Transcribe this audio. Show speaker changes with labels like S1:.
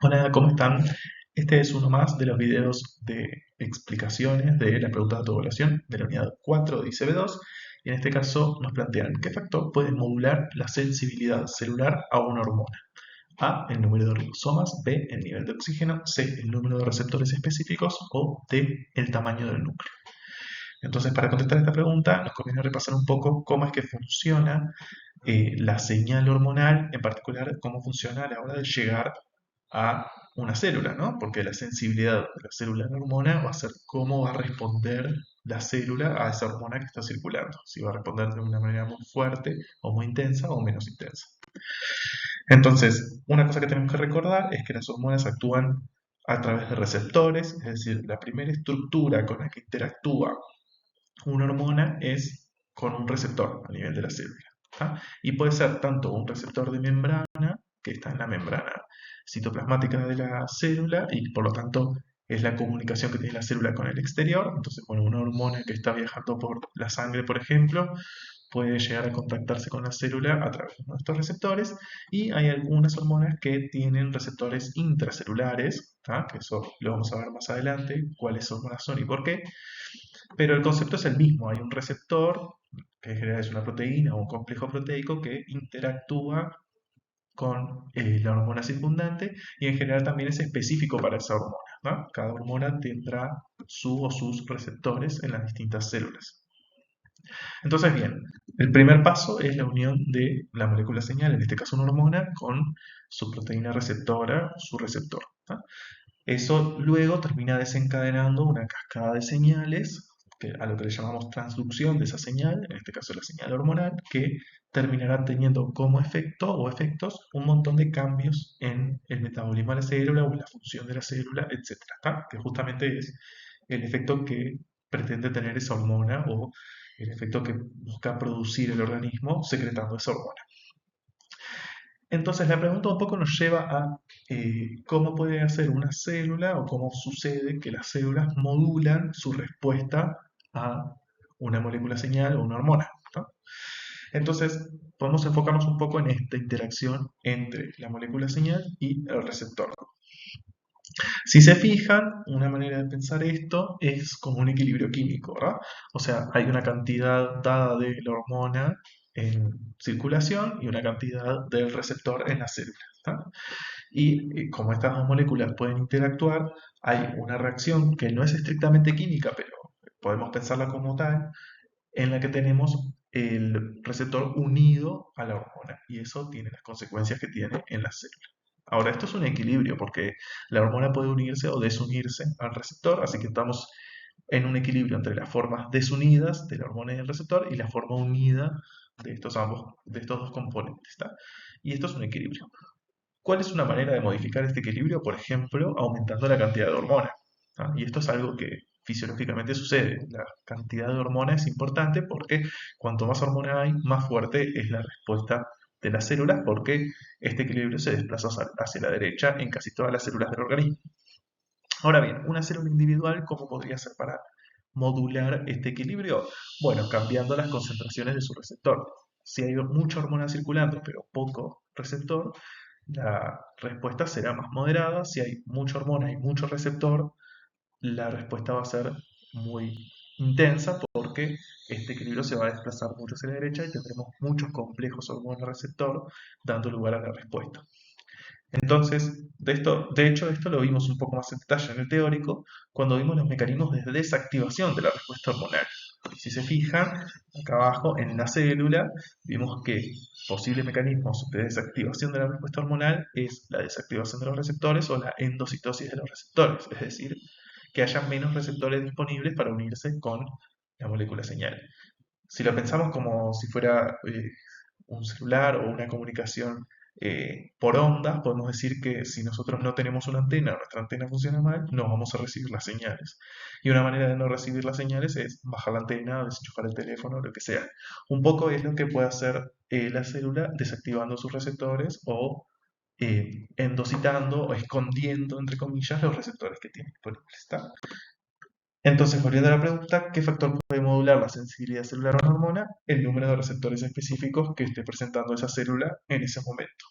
S1: Hola, ¿cómo están? Este es uno más de los videos de explicaciones de la pregunta de autoevaluación de la unidad 4 de ICB2 y en este caso nos plantean qué factor puede modular la sensibilidad celular a una hormona. A, el número de ribosomas, B, el nivel de oxígeno, C, el número de receptores específicos o D, el tamaño del núcleo. Entonces, para contestar esta pregunta, nos conviene repasar un poco cómo es que funciona la señal hormonal, en particular cómo funciona a la hora de llegar a una célula, ¿no? Porque la sensibilidad de la célula a la hormona va a ser cómo va a responder la célula a esa hormona que está circulando. Si va a responder de una manera muy fuerte o muy intensa o menos intensa. Entonces, una cosa que tenemos que recordar es que las hormonas actúan a través de receptores, es decir, la primera estructura con la que interactúa una hormona es con un receptor a nivel de la célula. ¿Tá? Y puede ser tanto un receptor de membrana, que está en la membrana citoplasmática de la célula, y por lo tanto es la comunicación que tiene la célula con el exterior. Entonces, bueno, una hormona que está viajando por la sangre, por ejemplo, puede llegar a contactarse con la célula a través de estos receptores. Y hay algunas hormonas que tienen receptores intracelulares, ¿tá? Que eso lo vamos a ver más adelante, cuáles hormonas son y por qué. Pero el concepto es el mismo, hay un receptor, que en general es una proteína o un complejo proteico que interactúa con la hormona circundante y en general también es específico para esa hormona, ¿no? Cada hormona tendrá su o sus receptores en las distintas células. Entonces, bien, el primer paso es la unión de la molécula señal, en este caso una hormona, con su proteína receptora, su receptor, ¿tá? Eso luego termina desencadenando una cascada de señales, a lo que le llamamos transducción de esa señal, en este caso la señal hormonal, que terminará teniendo como efecto o efectos un montón de cambios en el metabolismo de la célula o en la función de la célula, etcétera, que justamente es el efecto que pretende tener esa hormona o el efecto que busca producir el organismo secretando esa hormona. Entonces la pregunta un poco nos lleva a cómo puede hacer una célula o cómo sucede que las células modulan su respuesta a una molécula señal o una hormona, ¿no? Entonces podemos enfocarnos un poco en esta interacción entre la molécula señal y el receptor. Si se fijan, una manera de pensar esto es como un equilibrio químico, ¿verdad? O sea, hay una cantidad dada de la hormona en circulación y una cantidad del receptor en la célula, ¿tá? Y como estas dos moléculas pueden interactuar, hay una reacción que no es estrictamente química, pero podemos pensarla como tal, en la que tenemos el receptor unido a la hormona y eso tiene las consecuencias que tiene en la célula. Ahora, esto es un equilibrio porque la hormona puede unirse o desunirse al receptor, así que estamos en un equilibrio entre las formas desunidas de la hormona y el receptor y la forma unida de estos dos componentes, ¿tá? Y esto es un equilibrio. ¿Cuál es una manera de modificar este equilibrio? Por ejemplo, aumentando la cantidad de hormona, ¿tá? Y esto es algo que fisiológicamente sucede. La cantidad de hormona es importante porque cuanto más hormona hay, más fuerte es la respuesta de las células porque este equilibrio se desplaza hacia la derecha en casi todas las células del organismo. Ahora bien, una célula individual, ¿cómo podría ser para modular este equilibrio? Bueno, cambiando las concentraciones de su receptor. Si hay mucha hormona circulando pero poco receptor, la respuesta será más moderada. Si hay mucha hormona y mucho receptor, la respuesta va a ser muy intensa porque este equilibrio se va a desplazar mucho hacia la derecha y tendremos muchos complejos hormona-receptor dando lugar a la respuesta. Entonces, de hecho, esto lo vimos un poco más en detalle en el teórico cuando vimos los mecanismos de desactivación de la respuesta hormonal. Y si se fijan, acá abajo en la célula, vimos que posibles mecanismos de desactivación de la respuesta hormonal es la desactivación de los receptores o la endocitosis de los receptores, es decir, que haya menos receptores disponibles para unirse con la molécula señal. Si lo pensamos como si fuera un celular o una comunicación por ondas, podemos decir que si nosotros no tenemos una antena o nuestra antena funciona mal, no vamos a recibir las señales. Y una manera de no recibir las señales es bajar la antena, desenchufar el teléfono, lo que sea. Un poco es lo que puede hacer la célula desactivando sus receptores o endocitando o escondiendo, entre comillas, los receptores que tiene disponibles. ¿Está? Entonces, volviendo a la pregunta, ¿qué factor puede modular la sensibilidad celular a una hormona? El número de receptores específicos que esté presentando esa célula en ese momento.